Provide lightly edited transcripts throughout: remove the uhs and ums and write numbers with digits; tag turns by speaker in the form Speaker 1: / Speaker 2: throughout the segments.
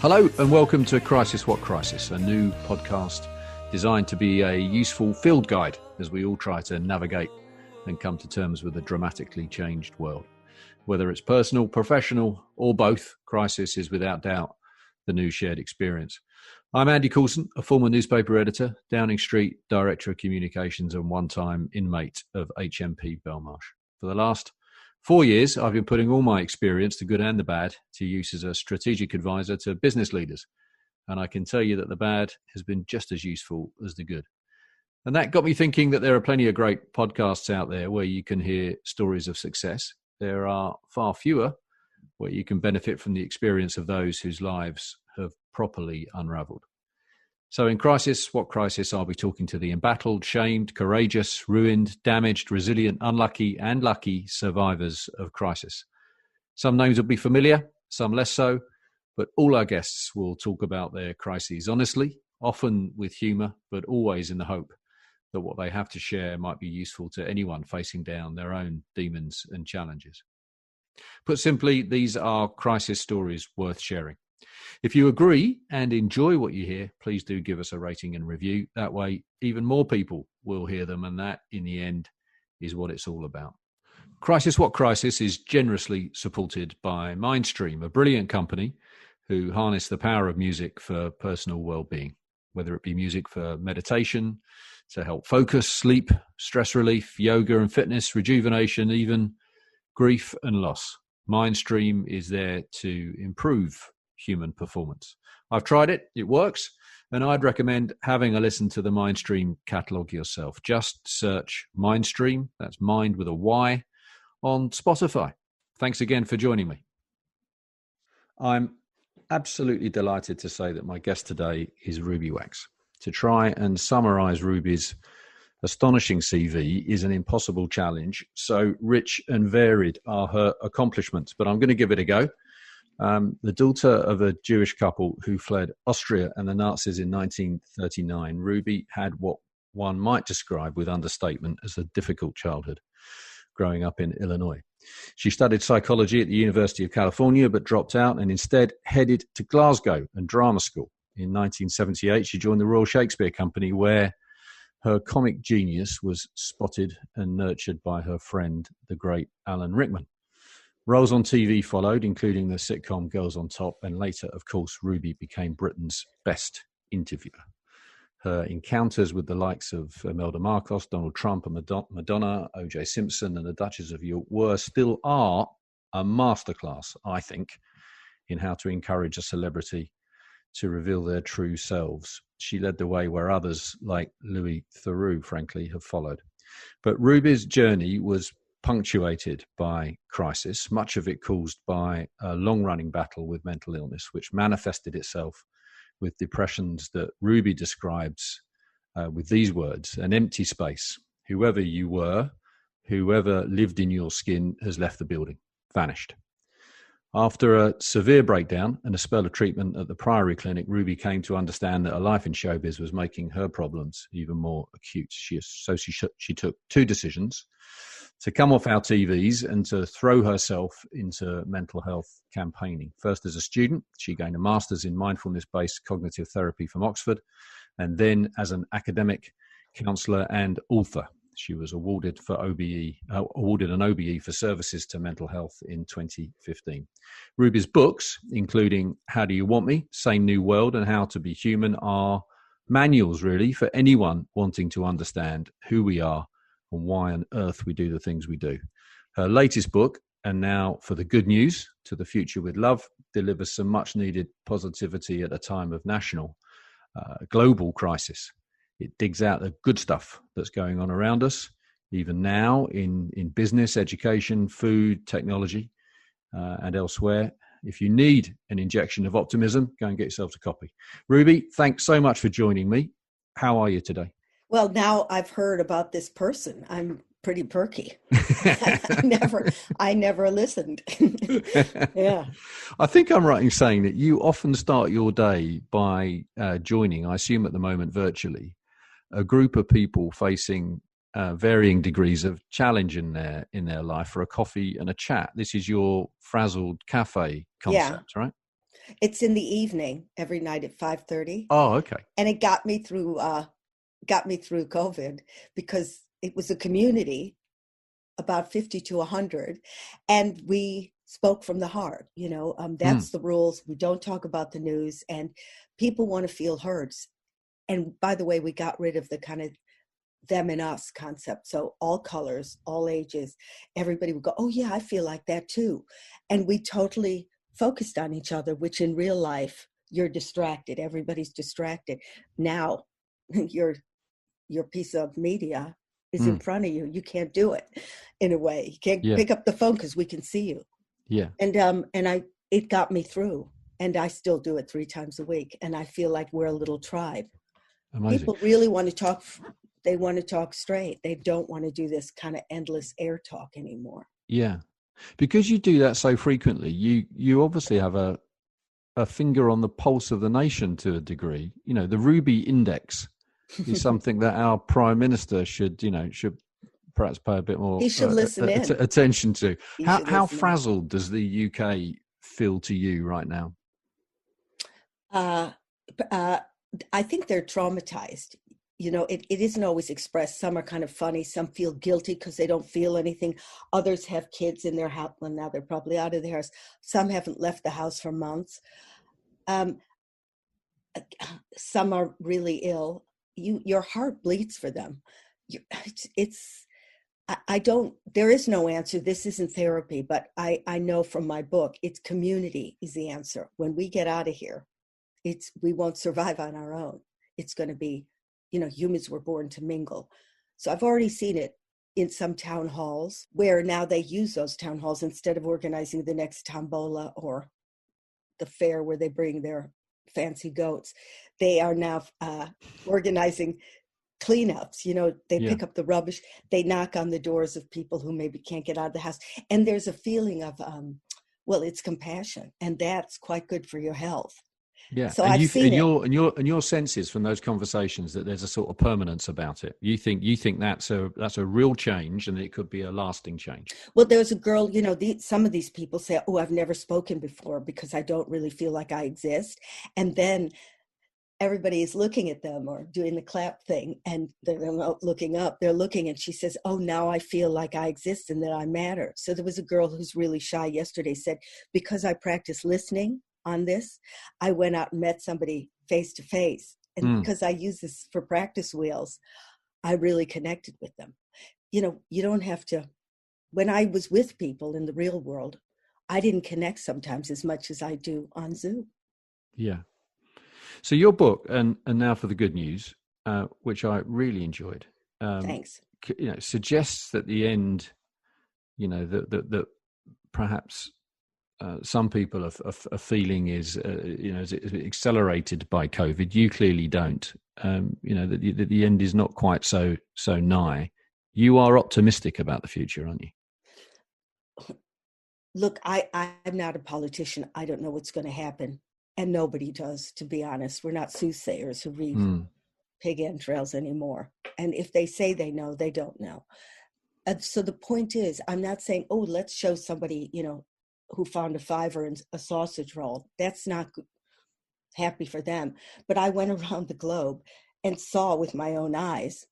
Speaker 1: Hello and welcome to Crisis What Crisis, a new podcast designed to be a useful field guide as we all try to navigate and come to terms with a dramatically changed world. Whether it's personal, professional, or both, crisis is without doubt the new shared experience. I'm Andy Coulson, a former newspaper editor, Downing Street Director of Communications and one-time inmate of HMP Belmarsh. For the last 4 years, I've been putting all my experience, the good and the bad, to use as a strategic advisor to business leaders. And I can tell you that the bad has been just as useful as the good. And that got me thinking that there are plenty of great podcasts out there where you can hear stories of success. There are far fewer where you can benefit from the experience of those whose lives have properly unraveled. So in Crisis What Crisis, I'll be talking to the embattled, shamed, courageous, ruined, damaged, resilient, unlucky and lucky survivors of crisis. Some names will be familiar, some less so, but all our guests will talk about their crises honestly, often with humour, but always in the hope that what they have to share might be useful to anyone facing down their own demons and challenges. Put simply, these are crisis stories worth sharing. If you agree and enjoy what you hear, please do give us a rating and review. That way, even more people will hear them, and that, in the end, is what it's all about. Crisis What Crisis is generously supported by Mindstream, a brilliant company who harness the power of music for personal well-being, whether it be music for meditation, to help focus, sleep, stress relief, yoga and fitness, rejuvenation, even grief and loss. Mindstream is there to improve human performance. I've tried it, it works, and I'd recommend having a listen to the Mindstream catalogue yourself. Just search Mindstream, that's mind with a Y, on Spotify. Thanks again for joining me. I'm absolutely delighted to say that my guest today is Ruby Wax. To try and summarise Ruby's astonishing CV is an impossible challenge, so rich and varied are her accomplishments, but I'm going to give it a go. The daughter of a Jewish couple who fled Austria and the Nazis in 1939, Ruby had what one might describe with understatement as a difficult childhood, growing up in Illinois. She studied psychology at the University of California, but dropped out and instead headed to Glasgow and drama school. In 1978, she joined the Royal Shakespeare Company, where her comic genius was spotted and nurtured by her friend, the great Alan Rickman. Roles on TV followed, including the sitcom Girls on Top, and later, of course, Ruby became Britain's best interviewer. Her encounters with the likes of Imelda Marcos, Donald Trump and Madonna, O.J. Simpson and the Duchess of York still are a masterclass, I think, in how to encourage a celebrity to reveal their true selves. She led the way where others, like Louis Theroux, frankly, have followed. But Ruby's journey was punctuated by crisis, much of it caused by a long-running battle with mental illness, which manifested itself with depressions that Ruby describes with these words: an empty space. Whoever you were, whoever lived in your skin has left the building, vanished. After a severe breakdown and a spell of treatment at the Priory Clinic, Ruby came to understand that a life in showbiz was making her problems even more acute. She took two decisions: to come off our TVs and to throw herself into mental health campaigning. First, as a student, she gained a master's in mindfulness-based cognitive therapy from Oxford, and then as an academic, counsellor and author. She was awarded an OBE for services to mental health in 2015. Ruby's books, including How Do You Want Me?, Same New World, and How to Be Human, are manuals, really, for anyone wanting to understand who we are and why on earth we do the things we do. Her latest book, And Now for the Good News, To the Future with Love, delivers some much-needed positivity at a time of national, global crisis. It digs out the good stuff that's going on around us, even now in business, education, food, technology, and elsewhere. If you need an injection of optimism, go and get yourself a copy. Ruby, thanks so much for joining me. How are you today?
Speaker 2: Well, now I've heard about this person. I'm pretty perky. I never listened. Yeah.
Speaker 1: I think I'm right in saying that you often start your day by joining, I assume at the moment virtually, a group of people facing varying degrees of challenge in their life for a coffee and a chat. This is your Frazzled Cafe concept, right?
Speaker 2: It's in the evening every night at 5:30.
Speaker 1: Oh, okay.
Speaker 2: And it got me through COVID because it was a community about 50 to 100, and we spoke from the heart. That's the rules. We don't talk about the news, and people want to feel heard. And by the way, we got rid of the kind of them and us concept. So all colors, all ages, everybody would go, oh yeah, I feel like that too. And we totally focused on each other, which in real life, you're distracted. Everybody's distracted. Now, your piece of media is in front of you. You can't do it in a way. You can't pick up the phone because we can see you.
Speaker 1: Yeah.
Speaker 2: And it got me through, and I still do it 3 times a week. And I feel like we're a little tribe.
Speaker 1: Amazing.
Speaker 2: People really want to talk. They want to talk straight. They don't want to do this kind of endless air talk anymore.
Speaker 1: Yeah. Because you do that so frequently, you obviously have a finger on the pulse of the nation to a degree. The Ruby Index is something that our Prime Minister should perhaps pay a bit more
Speaker 2: he should listen
Speaker 1: attention to. How frazzled does the UK feel to you right now?
Speaker 2: I think they're traumatized. It isn't always expressed. Some are kind of funny. Some feel guilty because they don't feel anything. Others have kids in their house. Well, now they're probably out of the house. Some haven't left the house for months. Some are really ill. Your heart bleeds for them. There is no answer. This isn't therapy, but I know from my book, it's community is the answer. When we get out of here, we won't survive on our own. It's going to be, humans were born to mingle. So I've already seen it in some town halls where now they use those town halls instead of organizing the next tombola or the fair where they bring their fancy goats. They are now organizing cleanups. They pick up the rubbish. They knock on the doors of people who maybe can't get out of the house. And there's a feeling of, it's compassion, and that's quite good for your health.
Speaker 1: Yeah.
Speaker 2: So
Speaker 1: and your senses from those conversations that there's a sort of permanence about it. You think that's a real change, and it could be a lasting change.
Speaker 2: Well, there's a girl, some of these people say, oh, I've never spoken before because I don't really feel like I exist. And then everybody is looking at them or doing the clap thing, and they're not looking up. They're looking, and she says, oh, now I feel like I exist and that I matter. So there was a girl who's really shy yesterday said, because I practice listening on this, I went out and met somebody face to face. And because I use this for practice wheels, I really connected with them. You don't have to, when I was with people in the real world, I didn't connect sometimes as much as I do on Zoom.
Speaker 1: Yeah. So your book, and now for the good news, which I really enjoyed.
Speaker 2: Thanks.
Speaker 1: Suggests that the end, that perhaps some people are feeling is accelerated by COVID. You clearly don't. That the end is not quite so nigh. You are optimistic about the future, aren't you?
Speaker 2: Look, I'm not a politician. I don't know what's going to happen. And nobody does, to be honest. We're not soothsayers who read pig entrails anymore. And if they say they know, they don't know. And so the point is, I'm not saying, oh, let's show somebody, who found a $5 in a sausage roll. That's not happy for them. But I went around the globe and saw with my own eyes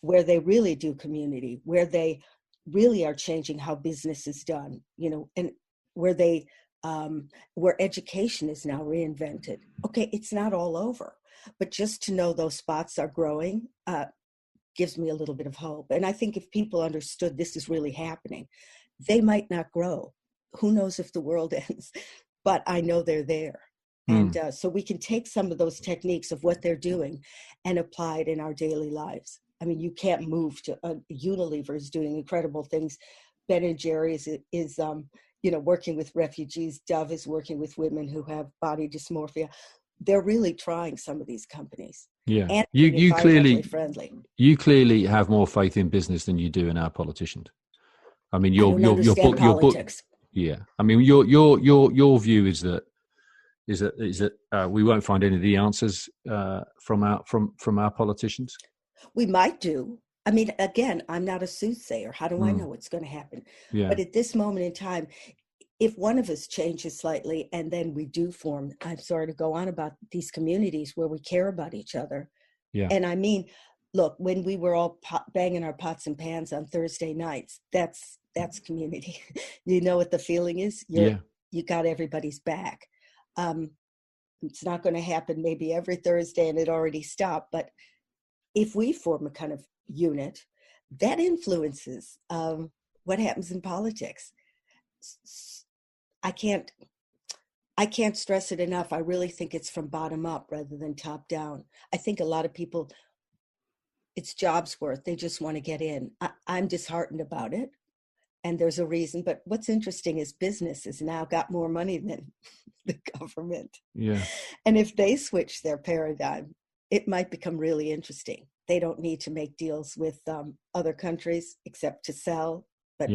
Speaker 2: where they really do community, where they really are changing how business is done, and where they where education is now reinvented. Okay, it's not all over, but just to know those spots are growing gives me a little bit of hope. And I think if people understood this is really happening, they might not grow. Who knows if the world ends, but I know they're there. And so we can take some of those techniques of what they're doing and apply it in our daily lives. I mean, you can't move to Unilever is doing incredible things. Ben & Jerry's is working with refugees. Dove is working with women who have body dysmorphia. They're really trying some of these companies.
Speaker 1: Yeah,
Speaker 2: and
Speaker 1: you clearly
Speaker 2: friendly.
Speaker 1: You clearly have more faith in business than you do in our politicians. I mean, your book. Yeah, I mean, your view is that we won't find any of the answers from our politicians.
Speaker 2: We might do. I mean, again, I'm not a soothsayer. How do I know what's going to happen?
Speaker 1: Yeah.
Speaker 2: But at this moment in time, if one of us changes slightly and then we do form, I'm sorry to go on about these communities where we care about each other.
Speaker 1: Yeah.
Speaker 2: And I mean, look, when we were all banging our pots and pans on Thursday nights, that's community. You know what the feeling is? You got everybody's back. It's not going to happen maybe every Thursday, and it already stopped. But if we form a kind of unit, that influences what happens in politics. I can't stress it enough. I really think it's from bottom up rather than top down. I think a lot of people, it's jobs worth. They just want to get in. I'm disheartened about it. And there's a reason. But what's interesting is business has now got more money than the government.
Speaker 1: Yeah. And
Speaker 2: if they switch their paradigm, it might become really interesting. They don't need to make deals with other countries except to sell. But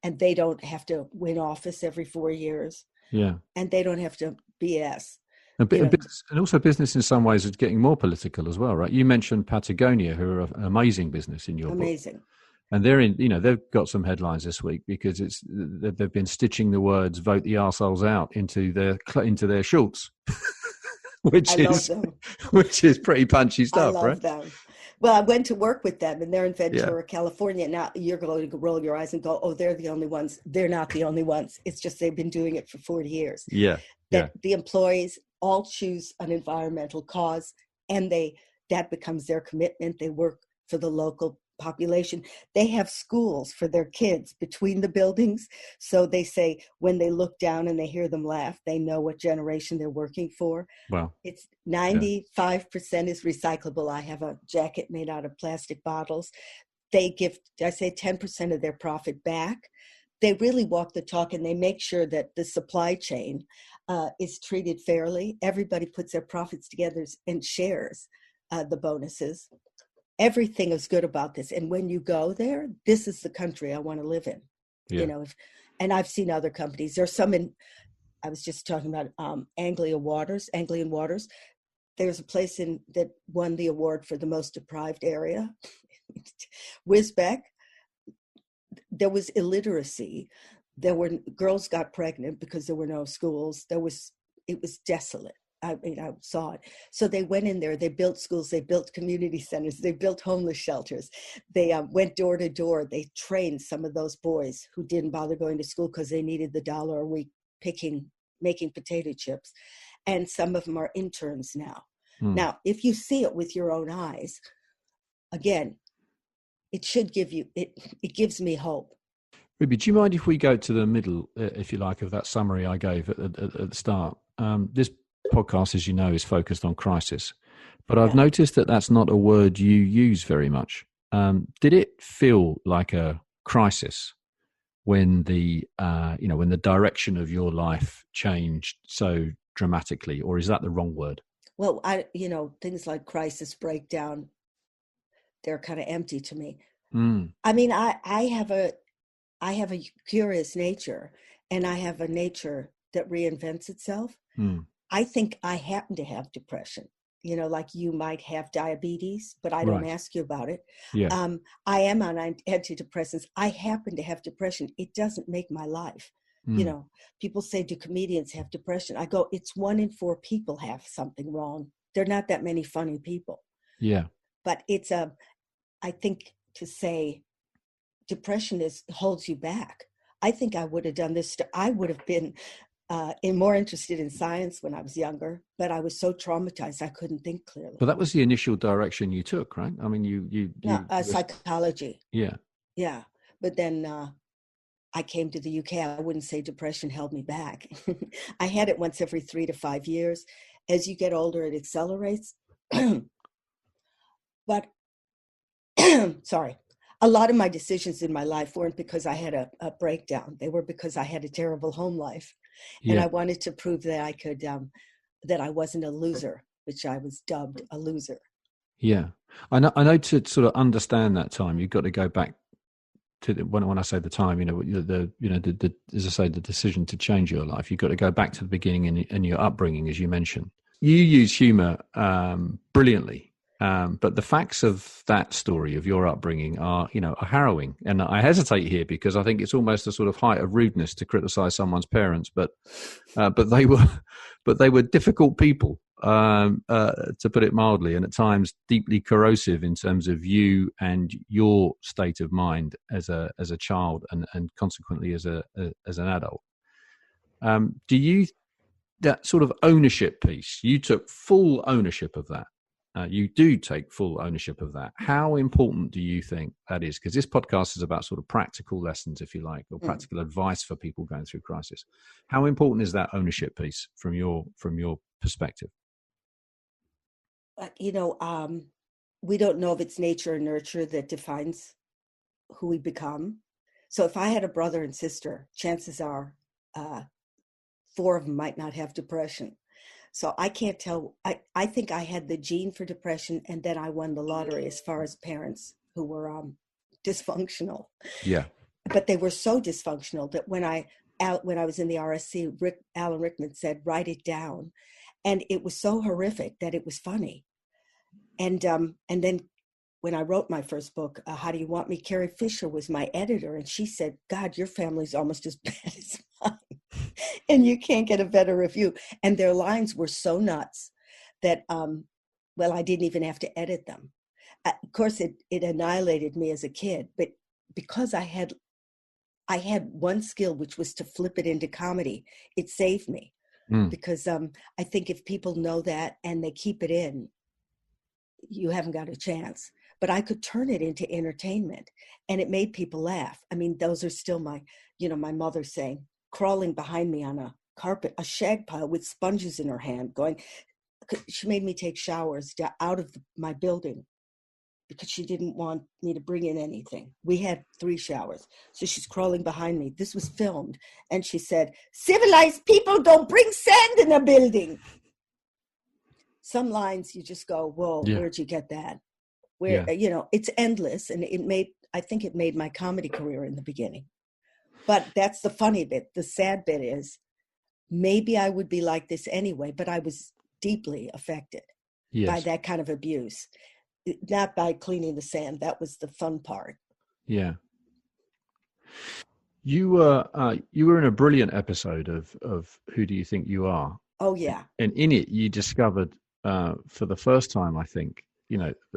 Speaker 2: and they don't have to win office every 4 years.
Speaker 1: Yeah.
Speaker 2: And they don't have to BS.
Speaker 1: And also business in some ways is getting more political as well, right? You mentioned Patagonia, who are an amazing business in your book.
Speaker 2: Amazing.
Speaker 1: And they're in, they've got some headlines this week because they've been stitching the words "vote the arseholes out" into their shorts, which is pretty punchy stuff,
Speaker 2: I love them. Well, I went to work with them, and they're in Ventura, California. Now you're going to roll your eyes and go, "Oh, they're the only ones." They're not the only ones. It's just they've been doing it for 40 years.
Speaker 1: Yeah.
Speaker 2: That the employees all choose an environmental cause, and that becomes their commitment. They work for the local population. They have schools for their kids between the buildings. So they say when they look down and they hear them laugh, they know what generation they're working for.
Speaker 1: Wow.
Speaker 2: It's 95% is recyclable. I have a jacket made out of plastic bottles. They give, I say 10% of their profit back. They really walk the talk, and they make sure that the supply chain is treated fairly. Everybody puts their profits together and shares the bonuses. Everything is good about this. And when you go there, this is the country I want to live in.
Speaker 1: Yeah.
Speaker 2: And I've seen other companies. There's some I was just talking about Anglian Waters. There's a place that won the award for the most deprived area. Wisbech. There was illiteracy. Girls got pregnant because there were no schools. It was desolate. I saw it. So they went in there, they built schools, they built community centers, they built homeless shelters. They went door to door. They trained some of those boys who didn't bother going to school because they needed the $1 a week making potato chips. And some of them are interns now. Now, if you see it with your own eyes, again, it should give you, it gives me hope.
Speaker 1: Ruby, do you mind if we go to the middle, if you like, of that summary I gave at the start? This podcast, as you know, is focused on crisis, but I've noticed that that's not a word you use very much. Did it feel like a crisis when when the direction of your life changed so dramatically, or is that the wrong word?
Speaker 2: Well, things like crisis, breakdown, they're kind of empty to me. I mean, I have a curious nature, and I have a nature that reinvents itself. I think I happen to have depression, like you might have diabetes, but I don't ask you about it.
Speaker 1: Yeah.
Speaker 2: I am on antidepressants. I happen to have depression. It doesn't make my life. People say, do comedians have depression? I go, it's 1 in 4 people have something wrong. There are not that many funny people.
Speaker 1: Yeah.
Speaker 2: But I think to say depression holds you back. I think I would have done this. I would have been more interested in science when I was younger, but I was so traumatized I couldn't think clearly.
Speaker 1: But that was the initial direction you took, right? I mean, you
Speaker 2: psychology.
Speaker 1: Yeah.
Speaker 2: Yeah. But then I came to the UK. I wouldn't say depression held me back. I had it once every 3 to 5 years. As you get older, it accelerates. But sorry. A lot of my decisions in my life weren't because I had a breakdown. They were because I had a terrible home life. And I wanted to prove that I could, that I wasn't a loser, which I was dubbed a loser.
Speaker 1: Yeah. I know to sort of understand that time, you've got to go back to when I say the time, as I say, the decision to change your life, you've got to go back to the beginning and your upbringing, as you mentioned. You use humor brilliantly. But the facts of that story, of your upbringing, are harrowing. And I hesitate here because I think it's almost a sort of height of rudeness to criticize someone's parents. But they were difficult people, to put it mildly, and at times deeply corrosive in terms of you and your state of mind as a child, and consequently as an adult. Do you, that sort of ownership piece, you took full ownership of that? You do take full ownership of that. How important do you think that is? Because this podcast is about sort of practical lessons, if you like, or practical advice for people going through crisis. How important is that ownership piece from your perspective?
Speaker 2: We don't know if it's nature or nurture that defines who we become. So if I had a brother and sister, chances are 4 of them might not have depression. So I can't tell. I think I had the gene for depression, and then I won the lottery as far as parents who were dysfunctional.
Speaker 1: Yeah.
Speaker 2: But they were so dysfunctional that when I was in the RSC, Alan Rickman said, write it down. And it was so horrific that it was funny. And then when I wrote my first book, How Do You Want Me? Carrie Fisher was my editor, and she said, God, your family's almost as bad as mine. And you can't get a better review. And their lines were so nuts that, I didn't even have to edit them. Of course, it annihilated me as a kid, but because I had one skill, which was to flip it into comedy, it saved me. Because I think if people know that and they keep it in, you haven't got a chance. But I could turn it into entertainment, and it made people laugh. I mean, those are still my mother saying, crawling behind me on a carpet, a shag pile with sponges in her hand, going, she made me take showers out of my building because she didn't want me to bring in anything. We had 3 showers. So she's crawling behind me. This was filmed. And she said, civilized people don't bring sand in a building. Some lines you just go, whoa, Where'd you get that? It's endless. And I think it made my comedy career in the beginning. But that's the funny bit. The sad bit is maybe I would be like this anyway, but I was deeply affected by that kind of abuse. Not by cleaning the sand. That was the fun part.
Speaker 1: Yeah. You were in a brilliant episode of Who Do You Think You Are?
Speaker 2: Oh, yeah.
Speaker 1: And in it, you discovered for the first time, I think,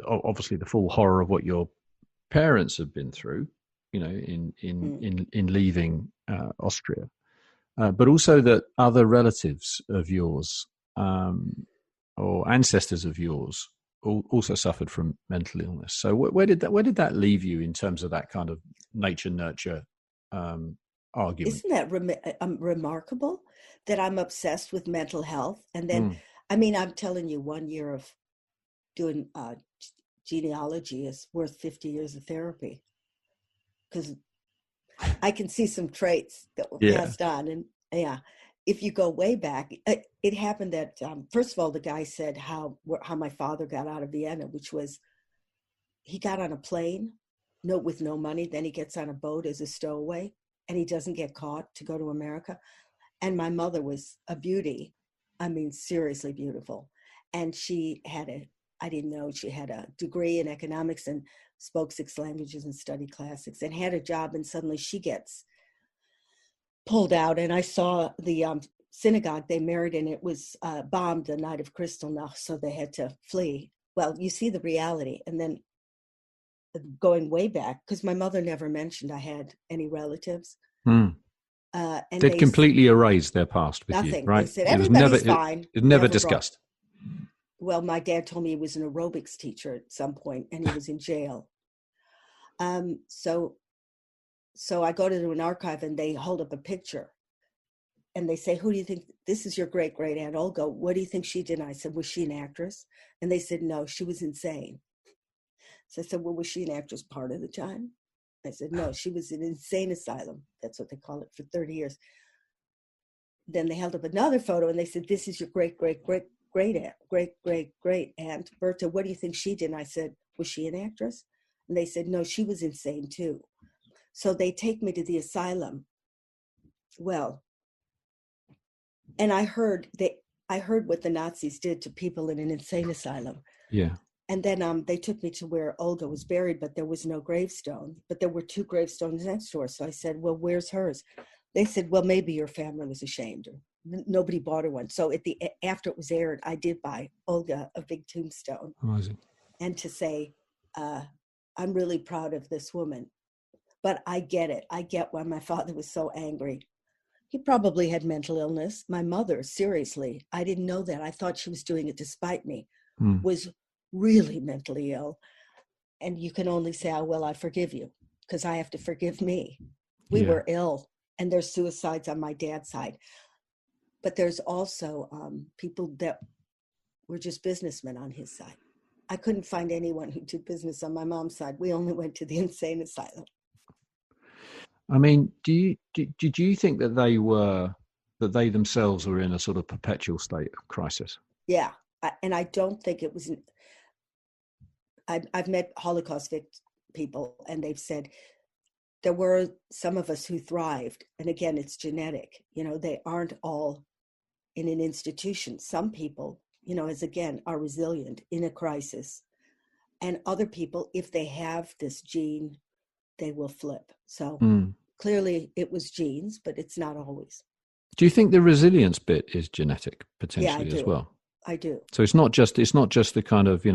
Speaker 1: obviously the full horror of what your parents had been through, in leaving Austria, but also that other relatives of yours or ancestors of yours also suffered from mental illness. So where did that leave you in terms of that kind of nature nurture argument?
Speaker 2: Isn't that remarkable that I'm obsessed with mental health? And then, I'm telling you, 1 year of doing genealogy is worth 50 years of therapy, because I can see some traits that were passed on. And if you go way back, it happened that, first of all, the guy said how my father got out of Vienna, which was, he got on a plane with no money. Then he gets on a boat as a stowaway, and he doesn't get caught to go to America. And my mother was a beauty. I mean, seriously beautiful. And she had I didn't know, she had a degree in economics and spoke 6 languages and studied classics and had a job. And suddenly she gets pulled out. And I saw the synagogue they married in. It was bombed the night of Kristallnacht, so they had to flee. Well, you see the reality. And then going way back, because my mother never mentioned I had any relatives. And
Speaker 1: they'd completely erased their past with
Speaker 2: nothing.
Speaker 1: You, right?
Speaker 2: They said, everybody's fine.
Speaker 1: It was never discussed.
Speaker 2: Well, my dad told me he was an aerobics teacher at some point, and he was in jail. So I go to an archive, and they hold up a picture, and they say, who do you think, this is your great-great aunt Olga, what do you think she did? And I said, was she an actress? And they said, no, she was insane. So I said, well, was she an actress part of the time? I said, no, she was in an insane asylum. That's what they call it, for 30 years. Then they held up another photo, and they said, this is your great-great-great-great aunt Berta. What do you think she did? And I said, was she an actress? And they said, no, she was insane too. So they take me to the asylum. Well, and I heard what the Nazis did to people in an insane asylum.
Speaker 1: Yeah.
Speaker 2: And then they took me to where Olga was buried, but there was no gravestone. But there were 2 gravestones next door. So I said, well, where's hers? They said, well, maybe your family was ashamed. Or nobody bought her one. So after it was aired, I did buy Olga a big tombstone.
Speaker 1: Amazing.
Speaker 2: And to say, I'm really proud of this woman. But I get it. I get why my father was so angry. He probably had mental illness. My mother, seriously, I didn't know that. I thought she was doing it to spite me, was really mentally ill. And you can only say, oh, well, I forgive you, because I have to forgive me. We were ill, and there's suicides on my dad's side. But there's also people that were just businessmen on his side. I couldn't find anyone who did business on my mom's side. We only went to the insane asylum.
Speaker 1: I mean, did you think that they themselves were in a sort of perpetual state of crisis?
Speaker 2: Yeah. And I don't think it was, I've met Holocaust people, and they've said there were some of us who thrived. And again, it's genetic. They aren't all in an institution. Some people, are resilient in a crisis. And other people, if they have this gene, they will flip. So clearly it was genes, but it's not always.
Speaker 1: Do you think the resilience bit is genetic potentially as well?
Speaker 2: I do.
Speaker 1: So it's not just the kind of,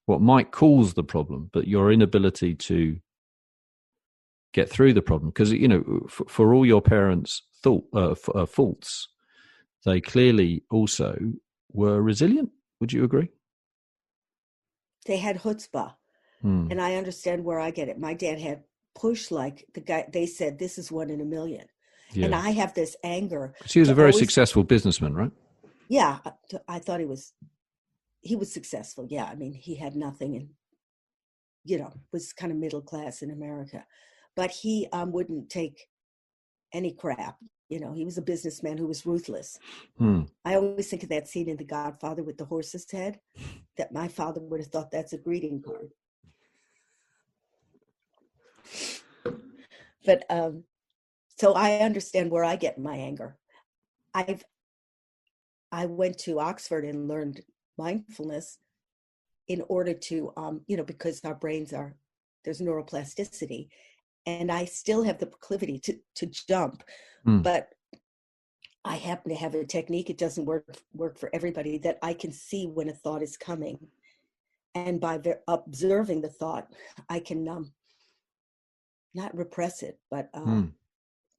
Speaker 1: what might cause the problem, but your inability to get through the problem. Because, for all your parents' faults, they clearly also were resilient. Would you agree?
Speaker 2: They had chutzpah. And I understand where I get it. My dad had push, like the guy, they said, this is 1 in a million. Yeah. And I have this anger.
Speaker 1: He was a very successful businessman, right?
Speaker 2: Yeah. I thought he was successful. Yeah. I mean, he had nothing and, was kind of middle class in America. But he wouldn't take any crap. He was a businessman who was ruthless. I always think of that scene in The Godfather with the horse's head, that my father would have thought that's a greeting card. But so I understand where I get my anger. I went to Oxford and learned mindfulness in order to, because our brains there's neuroplasticity, and I still have the proclivity to jump, but I happen to have a technique. It doesn't work for everybody, that I can see when a thought is coming, and by observing the thought, I can not repress it, but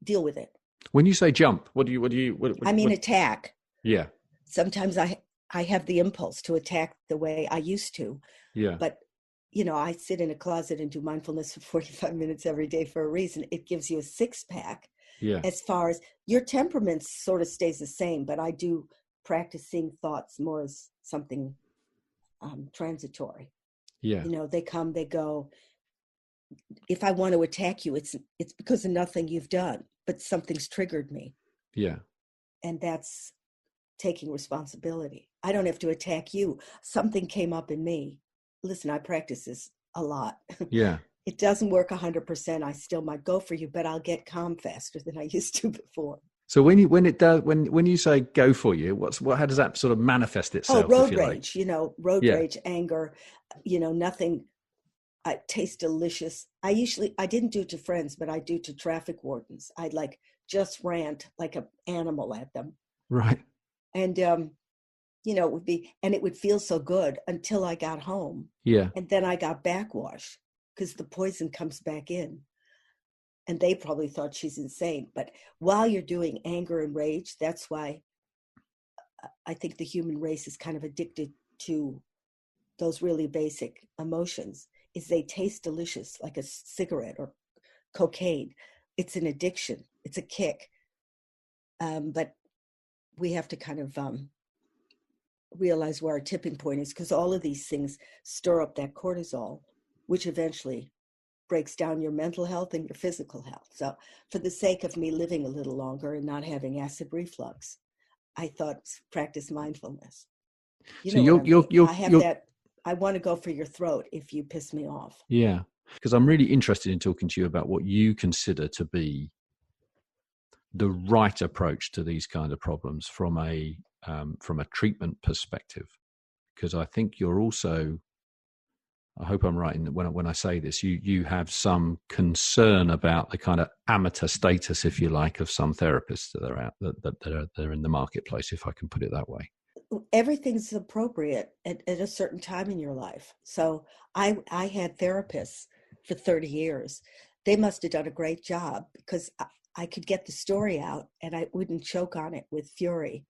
Speaker 2: deal with it.
Speaker 1: When you say jump, what
Speaker 2: I mean, attack.
Speaker 1: Yeah.
Speaker 2: Sometimes I have the impulse to attack the way I used to. Yeah. But, I sit in a closet and do mindfulness for 45 minutes every day for a reason. It gives you a 6-pack. Yeah. As far as your temperament sort of stays the same, but I do practice seeing thoughts more as something transitory. Yeah. They come, they go. If I want to attack you, it's because of nothing you've done, but something's triggered me. Yeah. And that's taking responsibility. I don't have to attack you. Something came up in me. Listen, I practice this a lot. Yeah. It doesn't work 100%. I still might go for you, but I'll get calm faster than I used to before.
Speaker 1: So when you say go for you, how does that sort of manifest itself?
Speaker 2: Oh, road rage, rage, anger, nothing. I taste delicious. I didn't do it to friends, but I do to traffic wardens. I'd just rant like an animal at them. Right. And, it would feel so good until I got home. Yeah. And then I got backwash because the poison comes back in. And they probably thought she's insane. But while you're doing anger and rage, that's why I think the human race is kind of addicted to those really basic emotions. Is they taste delicious, like a cigarette or cocaine. It's an addiction. It's a kick. But we have to kind of realize where our tipping point is, because all of these things stir up that cortisol, which eventually breaks down your mental health and your physical health. So for the sake of me living a little longer and not having acid reflux, I thought practice mindfulness. I want to go for your throat if you piss me off.
Speaker 1: Yeah, because I'm really interested in talking to you about what you consider to be the right approach to these kind of problems from a treatment perspective. because I think you're also, I hope I'm right in when I say this, you have some concern about the kind of amateur status, if you like, of some therapists that are out that are in the marketplace, if I can put it that way.
Speaker 2: Everything's appropriate at a certain time in your life. So I had therapists for 30 years. They must have done a great job because I could get the story out and I wouldn't choke on it with fury.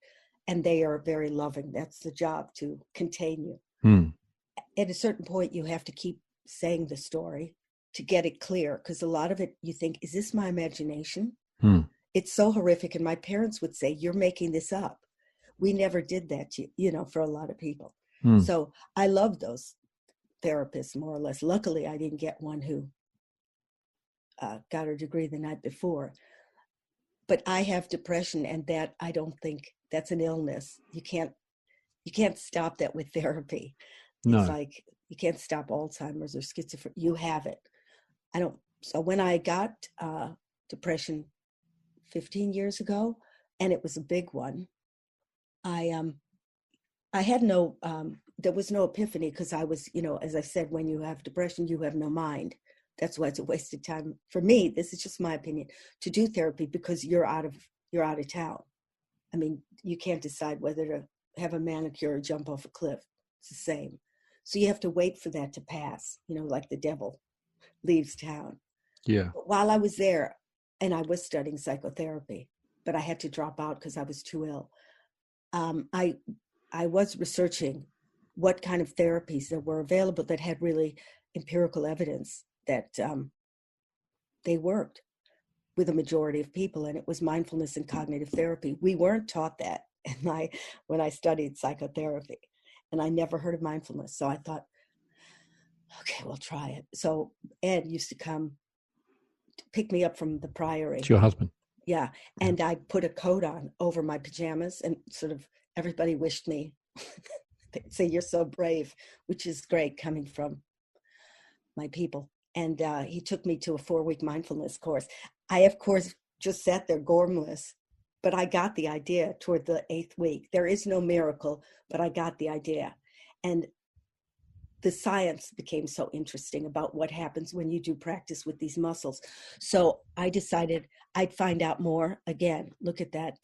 Speaker 2: And they are very loving. That's the job, to contain you. At a certain point, you have to keep saying the story to get it clear, because a lot of it, you think, is this my imagination? It's so horrific. And my parents would say, you're making this up. We never did that, for a lot of people. So I love those therapists, more or less. Luckily, I didn't get one who got her degree the night before. But I have depression, and that I don't think that's an illness. You can't stop that with therapy.
Speaker 1: No.
Speaker 2: It's like you can't stop Alzheimer's or schizophrenia. You have it. So when I got depression 15 years ago, and it was a big one, I had no, there was no epiphany, because I was, as I said, when you have depression, you have no mind. That's why it's a waste of time. For me, this is just my opinion, to do therapy, because you're out of town. I mean, you can't decide whether to have a manicure or jump off a cliff. It's the same. So you have to wait for that to pass, like the devil leaves town.
Speaker 1: Yeah.
Speaker 2: But while I was there, and I was studying psychotherapy, but I had to drop out because I was too ill. I was researching what kind of therapies that were available that had really empirical evidence that they worked with a majority of people, and it was mindfulness and cognitive therapy. We weren't taught that when I studied psychotherapy, and I never heard of mindfulness. So I thought, okay, we'll try it. So Ed used to come to pick me up from the Priory.
Speaker 1: It's your husband.
Speaker 2: Yeah. And I put a coat on over my pajamas, and sort of everybody wished me, they'd say, you're so brave, which is great coming from my people. And he took me to a 4-week mindfulness course. I, of course, just sat there gormless, but I got the idea toward the 8th week. There is no miracle, but I got the idea. And the science became so interesting about what happens when you do practice with these muscles. So I decided I'd find out more. Again, look at that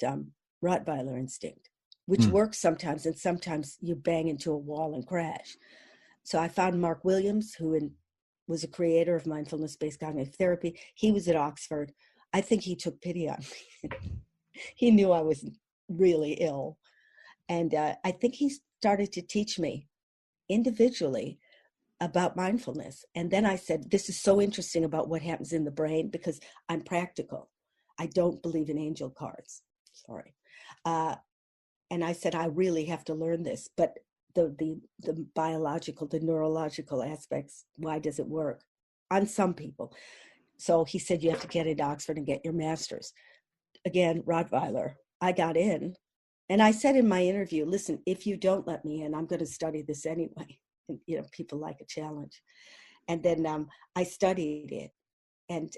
Speaker 2: Rottweiler instinct, which works sometimes, and sometimes you bang into a wall and crash. So I found Mark Williams, who was a creator of mindfulness-based cognitive therapy. He was at Oxford. I think he took pity on me. He knew I was really ill. And I think he started to teach me individually about mindfulness. And then I said, this is so interesting about what happens in the brain, because I'm practical. I don't believe in angel cards. Sorry. And I said, I really have to learn this. But the biological, the neurological aspects, why does it work on some people? So he said, you have to get into Oxford and get your master's. Again, Rottweiler. I got in, and I said in my interview, listen, if you don't let me in, I'm going to study this anyway. And, people like a challenge. And then I studied it. And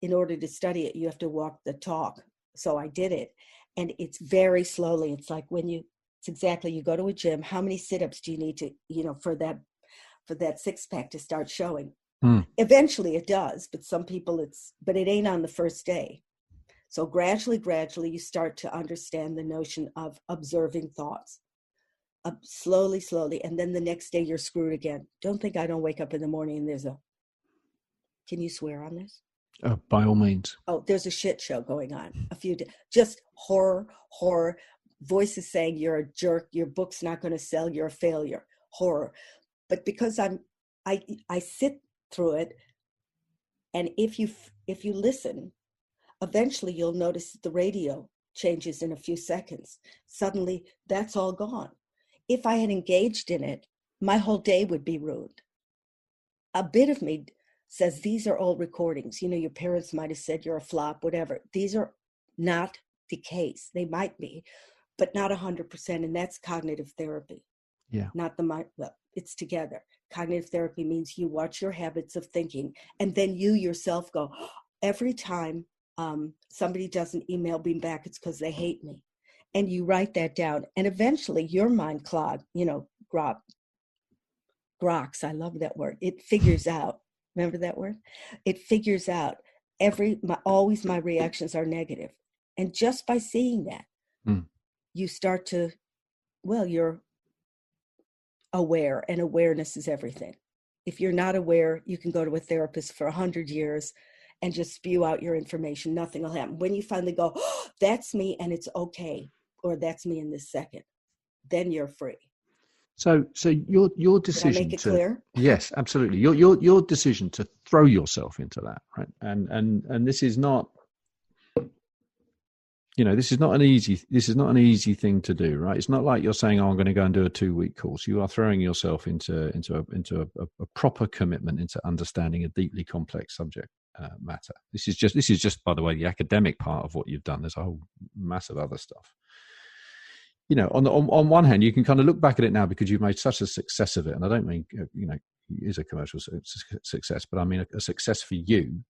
Speaker 2: in order to study it, you have to walk the talk. So I did it. And it's very slowly. It's like it's exactly, you go to a gym, how many sit-ups do you need to, for that six-pack to start showing? Eventually it does, but some people but it ain't on the first day. So gradually, you start to understand the notion of observing thoughts. Slowly, and then the next day you're screwed again. Don't think I don't wake up in the morning and there's can you swear on this?
Speaker 1: By all means.
Speaker 2: Oh, there's a shit show going on. Just horror, voices saying you're a jerk, your book's not going to sell, you're a failure, horror. But because I sit through it, and if you listen, eventually you'll notice that the radio changes in a few seconds. Suddenly, that's all gone. If I had engaged in it, my whole day would be ruined. A bit of me says, these are old recordings. Your parents might have said you're a flop, whatever. These are not the case. They might be, but not 100%. And that's cognitive therapy.
Speaker 1: Yeah.
Speaker 2: Not the mind. Well, it's together. Cognitive therapy means you watch your habits of thinking, and then you yourself go, every time somebody doesn't email me back, it's because they hate me. And you write that down, and eventually your mind clog, groks. I love that word. It figures out. Remember that word? It figures out always my reactions are negative. And just by seeing that, you start to, you're aware, and awareness is everything. If you're not aware, you can go to a therapist for 100 years and just spew out your information. Nothing will happen. When you finally go, oh, that's me and it's okay, or that's me in this second, then you're free.
Speaker 1: So your decision.
Speaker 2: Did I make it clear?
Speaker 1: Yes, absolutely. Your decision to throw yourself into that, right? And this is not, this is not an easy thing to do, right? It's not like you're saying, I'm going to go and do a 2-week course. You are throwing yourself into a proper commitment into understanding a deeply complex subject matter. This is just, by the way, the academic part of what you've done. There's a whole mass of other stuff. On one hand, you can kind of look back at it now because you've made such a success of it. And I don't mean, it is a commercial success, but I mean a success for you.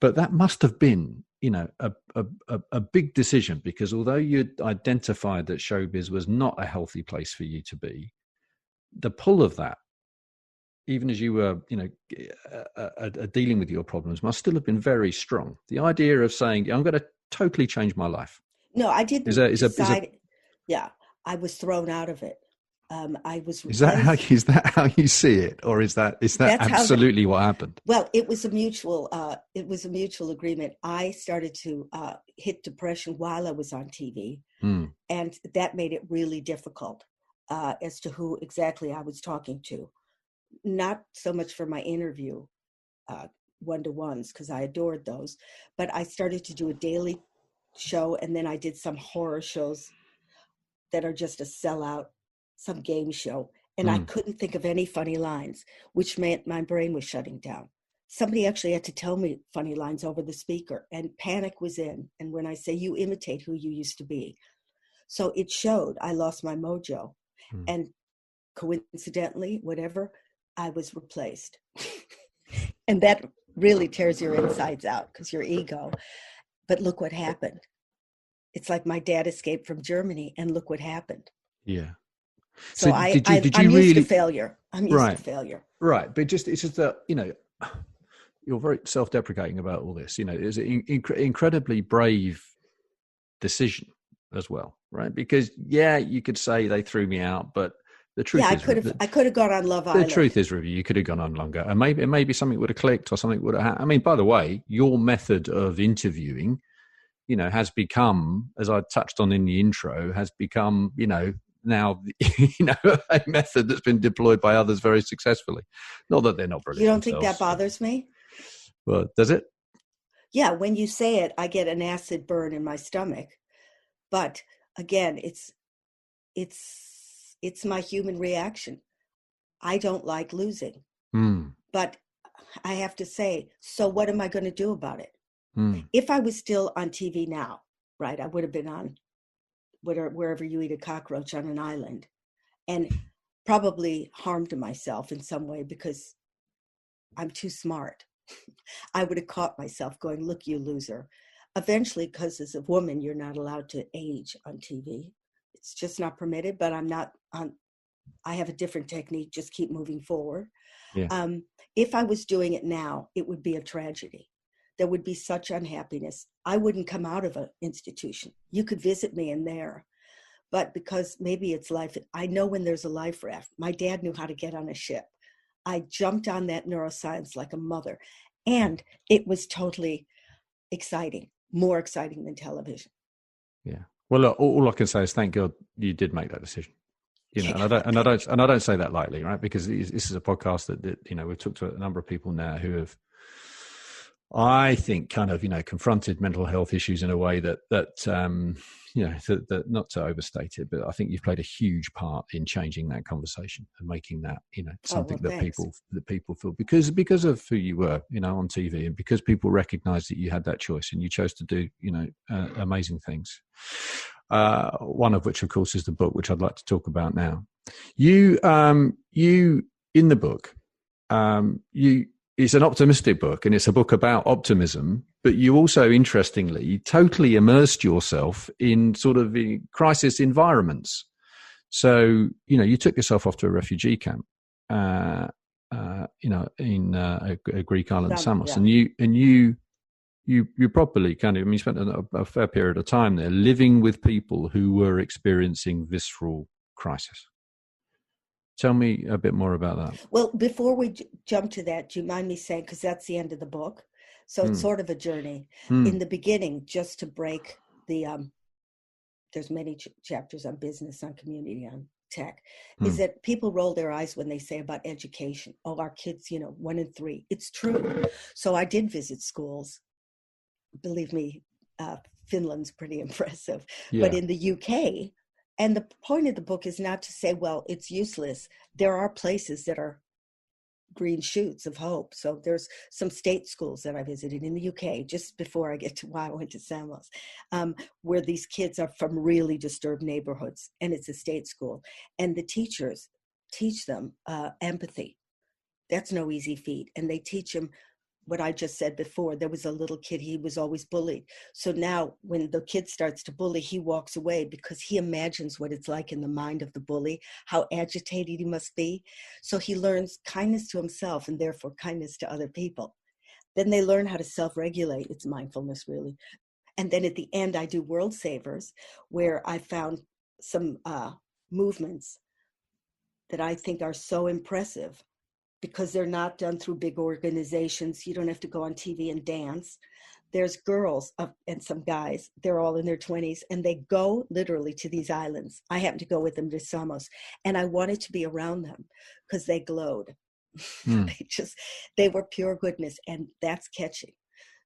Speaker 1: But that must have been, a big decision, because although you'd identified that showbiz was not a healthy place for you to be, the pull of that, even as you were, dealing with your problems, must still have been very strong. The idea of saying, I'm going to totally change my life.
Speaker 2: No, I didn't decide. Yeah, I was thrown out of it. I was.
Speaker 1: Is that how you see it, or is that absolutely what happened?
Speaker 2: Well, it was a mutual agreement. I started to hit depression while I was on TV, and that made it really difficult as to who exactly I was talking to. Not so much for my interview one-to-ones, because I adored those, but I started to do a daily show, and then I did some horror shows that are just a sellout, some game show. And I couldn't think of any funny lines, which meant my brain was shutting down. Somebody actually had to tell me funny lines over the speaker, and panic was in. And when I say, you imitate who you used to be. So it showed. I lost my mojo. And coincidentally, whatever, I was replaced. And that really tears your insides out, because your ego. But look what happened. It's like my dad escaped from Germany, and look what happened.
Speaker 1: Yeah.
Speaker 2: So I'm used to failure. I'm used to failure.
Speaker 1: Right. But it's just that, you're very self-deprecating about all this. It's an incredibly brave decision as well, right? Because, you could say they threw me out, but the truth is...
Speaker 2: I could have gone on Love Island.
Speaker 1: The truth is, Ruby, you could have gone on longer. And maybe something would have clicked, or something would have happened. I mean, by the way, your method of interviewing, has become, as I touched on in the intro, has become, now, a method that's been deployed by others very successfully. Not that they're not brilliant.
Speaker 2: You don't think that bothers me?
Speaker 1: Well, does it?
Speaker 2: Yeah, when you say it, I get an acid burn in my stomach. But again, it's my human reaction. I don't like losing. But I have to say, so what am I going to do about it? If I was still on TV now, right, I would have been on wherever you eat a cockroach on an island, and probably harmed myself in some way because I'm too smart. I would have caught myself going, look, you loser. Eventually, because as a woman, you're not allowed to age on TV. It's just not permitted, but I have a different technique, just keep moving forward. Yeah. If I was doing it now, it would be a tragedy. There would be such unhappiness. I wouldn't come out of an institution. You could visit me in there. But because maybe it's life, I know when there's a life raft. My dad knew how to get on a ship. I jumped on that neuroscience like a mother. And it was totally exciting, more exciting than television.
Speaker 1: Yeah. Well, look, all I can say is thank God you did make that decision. And I don't say that lightly, right? Because this is a podcast that we've talked to a number of people now who have, I think, kind of, confronted mental health issues in a way that not to overstate it, but I think you've played a huge part in changing that conversation and making that, something that people feel because of who you were, on TV, and because people recognized that you had that choice and you chose to do, amazing things. One of which, of course, is the book, which I'd like to talk about now. You in the book, it's an optimistic book, and it's a book about optimism, but you also, interestingly, totally immersed yourself in sort of crisis environments. So, you took yourself off to a refugee camp, in a Greek island, Samos,
Speaker 2: yeah.
Speaker 1: and you properly you spent a fair period of time there living with people who were experiencing visceral crisis. Tell me a bit more about that.
Speaker 2: Well, before we jump to that, do you mind me saying, because that's the end of the book, so it's sort of a journey. In the beginning, just to break the there's many chapters on business, on community, on tech, is that people roll their eyes when they say about education. Oh, our kids, 1 in 3. It's true. So I did visit schools. Believe me, Finland's pretty impressive.
Speaker 1: Yeah.
Speaker 2: But in the UK, and the point of the book is not to say, well, it's useless. There are places that are green shoots of hope. So there's some state schools that I visited in the UK, just before I get to why I went to Samos, where these kids are from really disturbed neighborhoods, and it's a state school. And the teachers teach them empathy. That's no easy feat. And they teach them what I just said before. There was a little kid, he was always bullied. So now when the kid starts to bully, he walks away because he imagines what it's like in the mind of the bully, how agitated he must be. So he learns kindness to himself and therefore kindness to other people. Then they learn how to self-regulate. It's mindfulness, really. And then at the end, I do World Savers, where I found some movements that I think are so impressive, because they're not done through big organizations. You don't have to go on TV and dance. There's girls and some guys, they're all in their 20s, and they go literally to these islands. I happened to go with them to Samos, and I wanted to be around them because they glowed. They were pure goodness, and that's catching.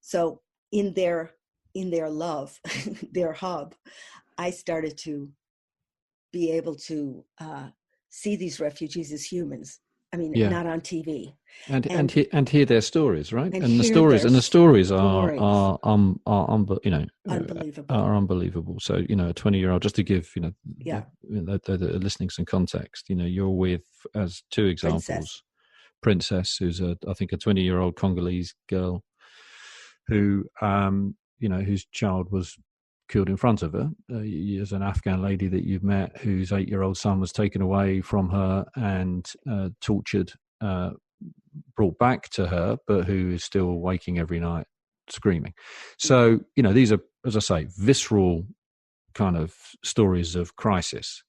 Speaker 2: So in their love, their hub, I started to be able to see these refugees as humans. I mean, not on TV,
Speaker 1: and hear their stories, right?
Speaker 2: And
Speaker 1: the stories are unbelievable. So, a 20-year-old, just to give the listening some context. You're with, as two examples, Princess, who's I think a 20-year-old Congolese girl who whose child was killed in front of her. There's an Afghan lady that you've met whose 8-year-old son was taken away from her and tortured, brought back to her, but who is still waking every night screaming. So, these are, as I say, visceral kind of stories of crisis.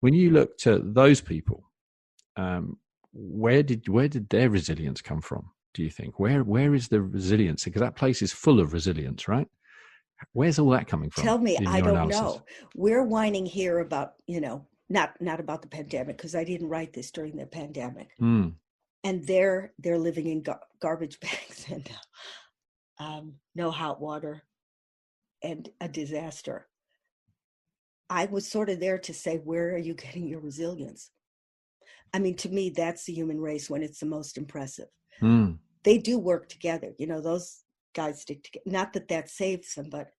Speaker 1: When you looked at those people, where did their resilience come from, do you think? Where is the resilience? Because that place is full of resilience, right? Where's all that coming from?
Speaker 2: Tell me, I don't know. We're whining here about, not about the pandemic, because I didn't write this during the pandemic. And they're living in garbage bags and no hot water and a disaster. I was sort of there to say, where are you getting your resilience? I mean, to me, that's the human race when it's the most impressive. They do work together. Those guys stick together. Not that saves them, but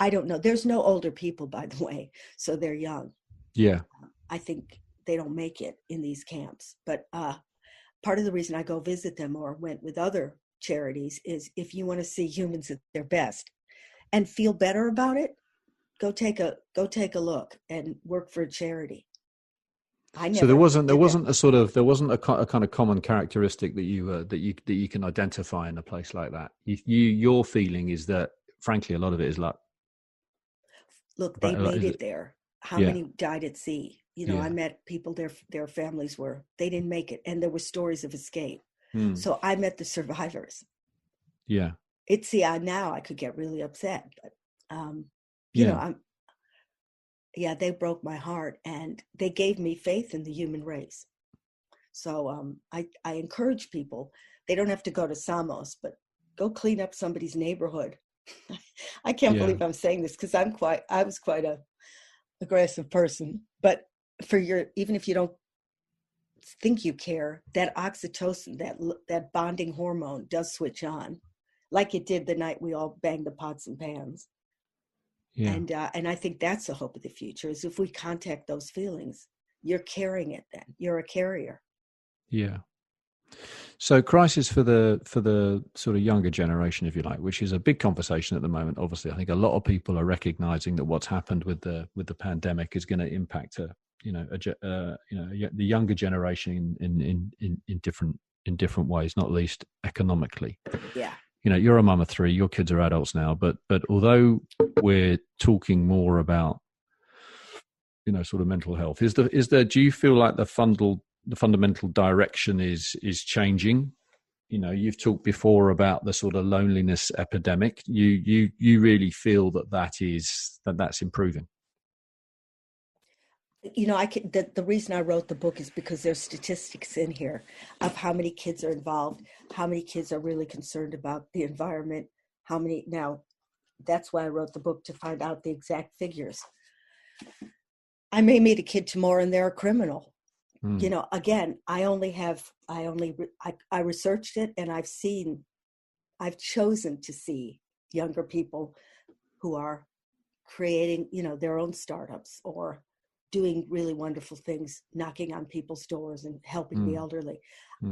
Speaker 2: I don't know. There's no older people, by the way, so they're young.
Speaker 1: Yeah.
Speaker 2: I think they don't make it in these camps. But part of the reason I go visit them or went with other charities is if you want to see humans at their best and feel better about it, go take a look and work for a charity. So
Speaker 1: there wasn't a kind of common characteristic that you can identify in a place like that. Your feeling is that, frankly, a lot of it is luck.
Speaker 2: Look, they made it there. How many died at sea? I met people, their families they didn't make it, and there were stories of escape. So I met the survivors. Yeah. Now I could get really upset, but they broke my heart, and they gave me faith in the human race. So I encourage people, they don't have to go to Samos, but go clean up somebody's neighborhood. I can't believe I'm saying this, because I was quite a aggressive person, but even if you don't think you care, that oxytocin, that bonding hormone does switch on, like it did the night we all banged the pots and pans. And I think that's the hope of the future, is if we contact those feelings, you're carrying it then. You're a carrier. Yeah.
Speaker 1: So crisis for the sort of younger generation, if you like, which is a big conversation at the moment. Obviously, I think a lot of people are recognizing that what's happened with the pandemic is going to impact the younger generation in different ways, not least economically.
Speaker 2: Yeah.
Speaker 1: You're a mum of three, your kids are adults now, but although we're talking more about, sort of mental health, do you feel like the fundamental direction is changing? You've talked before about the sort of loneliness epidemic. You really feel that's improving?
Speaker 2: The reason I wrote the book is because there's statistics in here of how many kids are involved, how many kids are really concerned about the environment, now that's why I wrote the book, to find out the exact figures. I may meet a kid tomorrow and they're a criminal. Again, I researched it, and I've chosen to see younger people who are creating, their own startups or doing really wonderful things, knocking on people's doors and helping the elderly.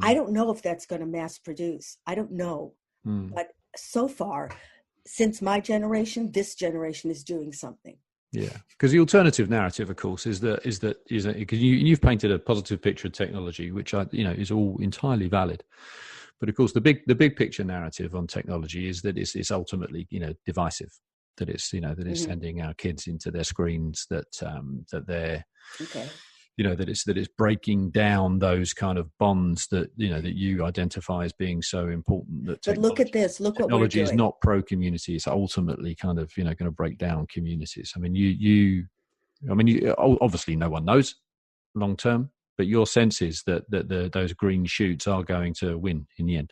Speaker 2: I don't know if that's going to mass produce. I don't know. But so far, since my generation, this generation is doing something.
Speaker 1: Yeah, because the alternative narrative, of course, is that because you've painted a positive picture of technology, which is all entirely valid. But of course, the big picture narrative on technology is that it's ultimately divisive. That it's it's sending our kids into their screens, that they're that it's breaking down those kind of bonds that that you identify as being so important. But
Speaker 2: look at this. Look what we're doing.
Speaker 1: Technology is not pro community. It's ultimately kind of going to break down communities. I mean, you obviously no one knows long term, but your sense is that those green shoots are going to win in the end.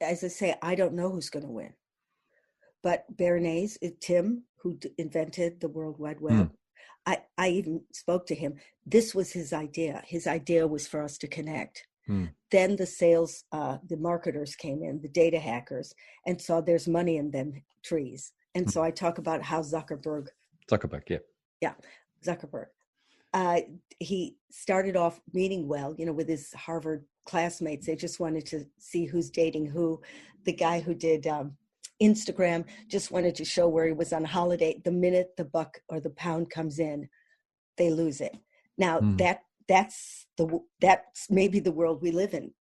Speaker 2: As I say, I don't know who's going to win. But Bernays, Tim, who invented the World Wide Web, I even spoke to him. This was his idea. His idea was for us to connect. Then the marketers came in, the data hackers, and saw there's money in them trees. And so I talk about how Zuckerberg, he started off meaning well, with his Harvard classmates. They just wanted to see who's dating who. The guy who did Instagram just wanted to show where he was on holiday. The minute the buck or the pound comes in, they lose it. Now that's maybe the world we live in,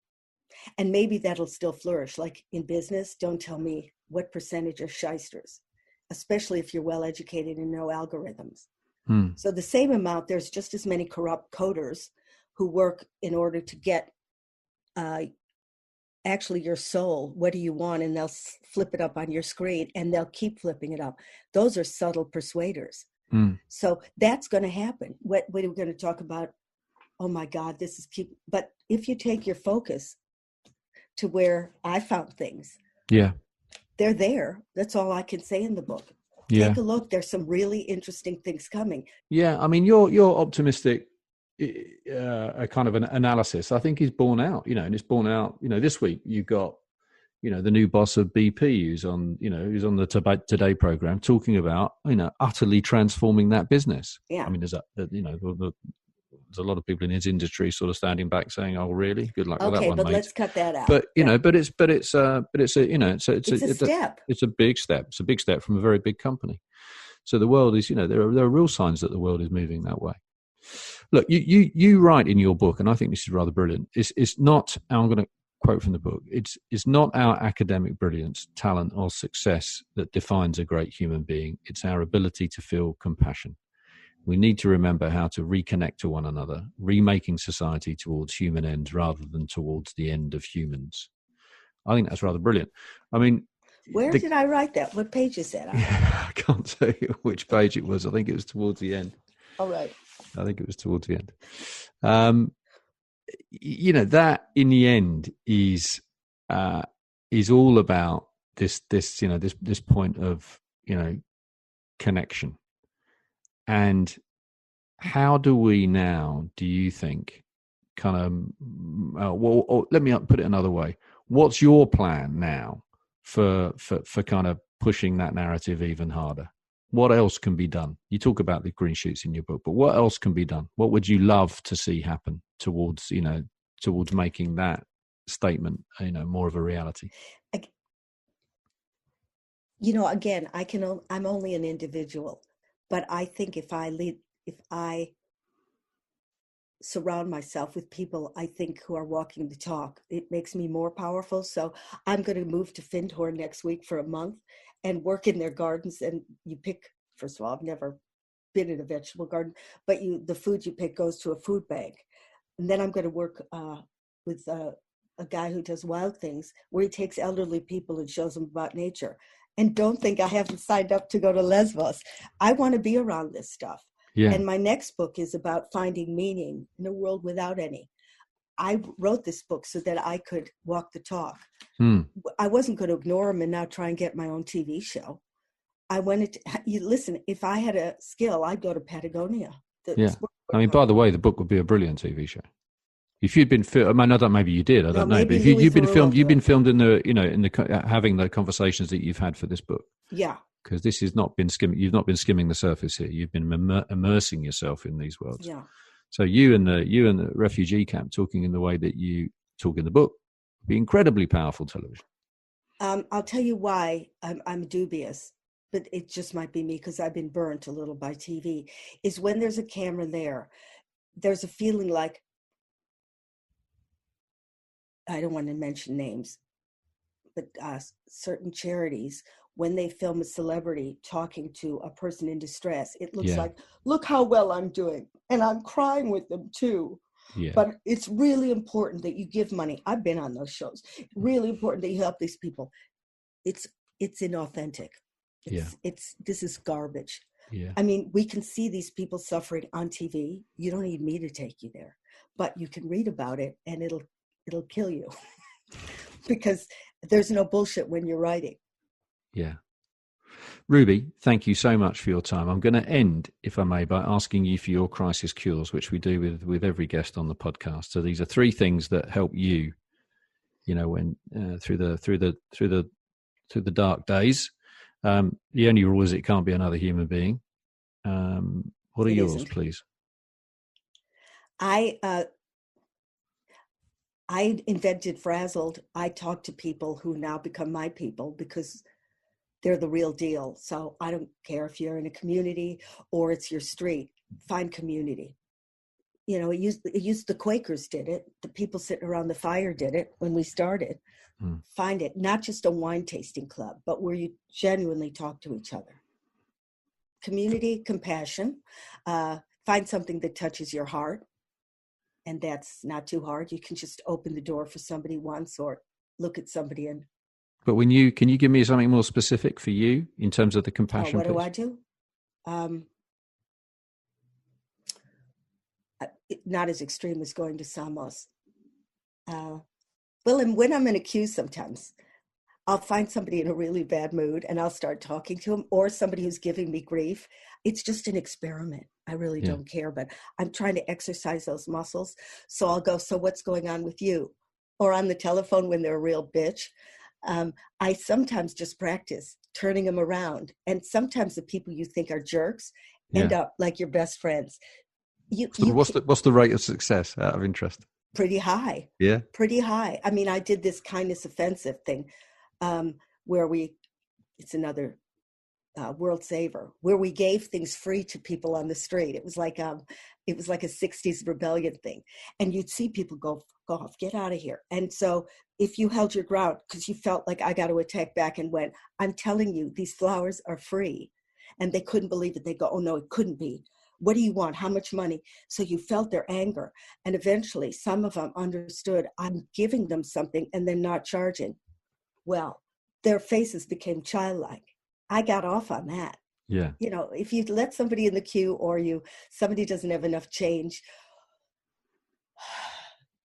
Speaker 2: and maybe that'll still flourish. Like in business, don't tell me what percentage are shysters, especially if you're well educated and know algorithms. So the same amount, there's just as many corrupt coders who work in order to get actually your soul. What do you want? And they'll flip it up on your screen, and they'll keep flipping it up. Those are subtle persuaders. So that's going to happen. What are we going to talk about? Oh my God, this is keep. But if you take your focus to where I found things, they're there. That's all I can say in the book. Take a look. There's some really interesting things coming. Yeah,
Speaker 1: I mean, your optimistic kind of an analysis, I think, is borne out. And it's borne out. This week you got, the new boss of BP, who's on the Today program, talking about utterly transforming that business.
Speaker 2: Yeah,
Speaker 1: I mean, there's a lot of people in his industry sort of standing back saying, "Oh, really? Good luck with that one,
Speaker 2: okay, but
Speaker 1: mate."
Speaker 2: let's cut that out.
Speaker 1: But it's a
Speaker 2: step.
Speaker 1: It's a big step. It's a big step from a very big company. So the world is, there are real signs that the world is moving that way. Look, you write in your book, and I think this is rather brilliant. It's not. I'm going to quote from the book. It's not our academic brilliance, talent, or success that defines a great human being. It's our ability to feel compassion. We need to remember how to reconnect to one another, remaking society towards human ends rather than towards the end of humans. I think that's rather brilliant. I mean,
Speaker 2: where did I write that? What page is that on?
Speaker 1: I can't tell you which page it was. I think it was towards the end.
Speaker 2: All right.
Speaker 1: I think it was towards the end. That in the end is all about this point of, connection. And how do we now, do you think, kind of, let me put it another way. What's your plan now for kind of pushing that narrative even harder? What else can be done? You talk about the green shoots in your book, but what else can be done? What would you love to see happen towards making that statement, more of a reality?
Speaker 2: Again, I'm only an individual, but I think if I surround myself with people I think who are walking the talk. It makes me more powerful. So I'm going to move to Findhorn next week for a month and work in their gardens. And you pick, first of all, I've never been in a vegetable garden, but the food you pick goes to a food bank. And then I'm going to work with a guy who does wild things, where he takes elderly people and shows them about nature. And don't think I haven't signed up to go to Lesbos. I want to be around this stuff.
Speaker 1: Yeah.
Speaker 2: And my next book is about finding meaning in a world without any. I wrote this book so that I could walk the talk. I wasn't going to ignore them and now try and get my own TV show. I wanted to, listen, if I had a skill, I'd go to Patagonia.
Speaker 1: Yeah. I mean, by the way, the book would be a brilliant TV show. If you'd been filmed, I mean, I don't, maybe you did, I don't know, but if you've been filmed in the, having the conversations that you've had for this book.
Speaker 2: Yeah.
Speaker 1: Because this has not been you've not been skimming the surface here. You've been immersing yourself in these worlds.
Speaker 2: Yeah.
Speaker 1: So you and the refugee camp talking in the way that you talk in the book would be incredibly powerful television.
Speaker 2: I'll tell you why I'm dubious, but it just might be me because I've been burnt a little by TV, is when there's a camera there, there's a feeling like, I don't want to mention names, but certain charities, when they film a celebrity talking to a person in distress, it looks like, look how well I'm doing. And I'm crying with them too. Yeah. But it's really important that you give money. I've been on those shows. Really important that you help these people. It's inauthentic. This is garbage. Yeah. I mean, we can see these people suffering on TV. You don't need me to take you there, but you can read about it and it'll kill you because there's no bullshit when you're writing.
Speaker 1: Yeah. Ruby, thank you so much for your time. I'm going to end, if I may, by asking you for your crisis cures, which we do with every guest on the podcast. So these are 3 things that help you, when through the dark days. The only rule is it can't be another human being. What are yours, please?
Speaker 2: I invented Frazzled. I talk to people who now become my people because they're the real deal. So I don't care if you're in a community or it's your street. Find community. It used the Quakers did it. The people sitting around the fire did it when we started. Find it, not just a wine tasting club, but where you genuinely talk to each other. Community, compassion. Find something that touches your heart. And that's not too hard. You can just open the door for somebody once or look at somebody and.
Speaker 1: But can you give me something more specific for you in terms of the compassion?
Speaker 2: What do I do? Not as extreme as going to Samos. Well, and when I'm in a queue sometimes, I'll find somebody in a really bad mood and I'll start talking to them, or somebody who's giving me grief. It's just an experiment. I really don't care, but I'm trying to exercise those muscles. So I'll go, so what's going on with you? Or on the telephone when they're a real bitch. I sometimes just practice turning them around. And sometimes the people you think are jerks end up like your best friends.
Speaker 1: What's the rate of success out of interest?
Speaker 2: Pretty high.
Speaker 1: Yeah.
Speaker 2: Pretty high. I mean, I did this kindness offensive thing where it's another World Saver, where we gave things free to people on the street. It was like a 60s rebellion thing. And you'd see people go off, get out of here. And so if you held your ground because you felt like I got to attack back and went, I'm telling you, these flowers are free. And they couldn't believe it. They go, oh no, it couldn't be. What do you want? How much money? So you felt their anger. And eventually some of them understood I'm giving them something and then not charging. Well, their faces became childlike. I got off on that.
Speaker 1: Yeah.
Speaker 2: If you let somebody in the queue or somebody doesn't have enough change,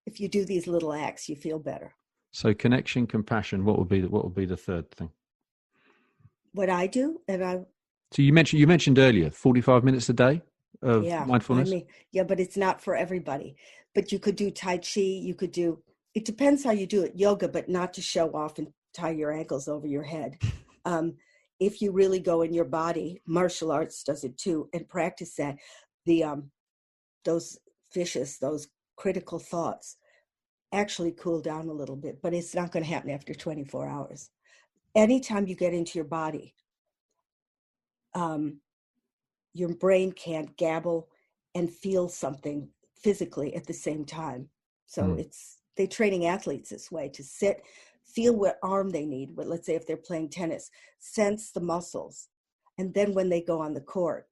Speaker 2: if you do these little acts, you feel better.
Speaker 1: So connection, compassion, what would be the third thing?
Speaker 2: What I do,
Speaker 1: So you mentioned earlier 45 minutes a day of mindfulness.
Speaker 2: But it's not for everybody. But you could do Tai Chi, it depends how you do it, yoga, but not to show off and tie your ankles over your head. If you really go in your body, martial arts does it too, and practice that, those critical thoughts actually cool down a little bit, but it's not going to happen after 24 hours. Anytime you get into your body, your brain can't gabble and feel something physically at the same time. So they're training athletes this way, to sit, feel what arm they need. But let's say if they're playing tennis, sense the muscles. And then when they go on the court,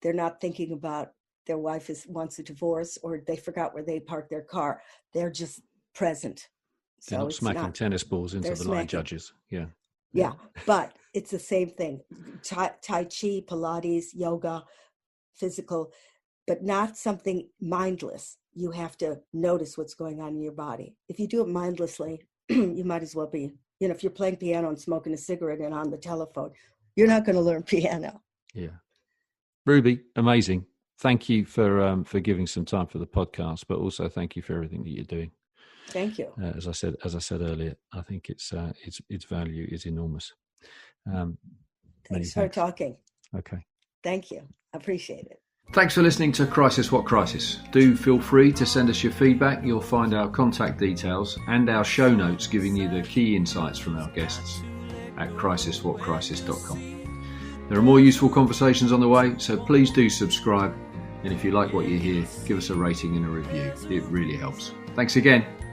Speaker 2: they're not thinking about their wife wants a divorce, or they forgot where they parked their car. They're just present.
Speaker 1: They're not smacking tennis balls into the line judges. Yeah,
Speaker 2: but it's the same thing. Tai Chi, Pilates, yoga, physical, but not something mindless. You have to notice what's going on in your body. If you do it mindlessly, you might as well be, if you're playing piano and smoking a cigarette and on the telephone, you're not going to learn piano.
Speaker 1: Yeah. Ruby, amazing. Thank you for giving some time for the podcast, but also thank you for everything that you're doing.
Speaker 2: Thank you.
Speaker 1: As I said earlier, I think its value is enormous.
Speaker 2: Thanks for talking.
Speaker 1: Okay.
Speaker 2: Thank you. I appreciate it.
Speaker 1: Thanks for listening to Crisis What Crisis. Do feel free to send us your feedback. You'll find our contact details and our show notes giving you the key insights from our guests at crisiswhatcrisis.com. There are more useful conversations on the way, so please do subscribe. And if you like what you hear, give us a rating and a review. It really helps. Thanks again.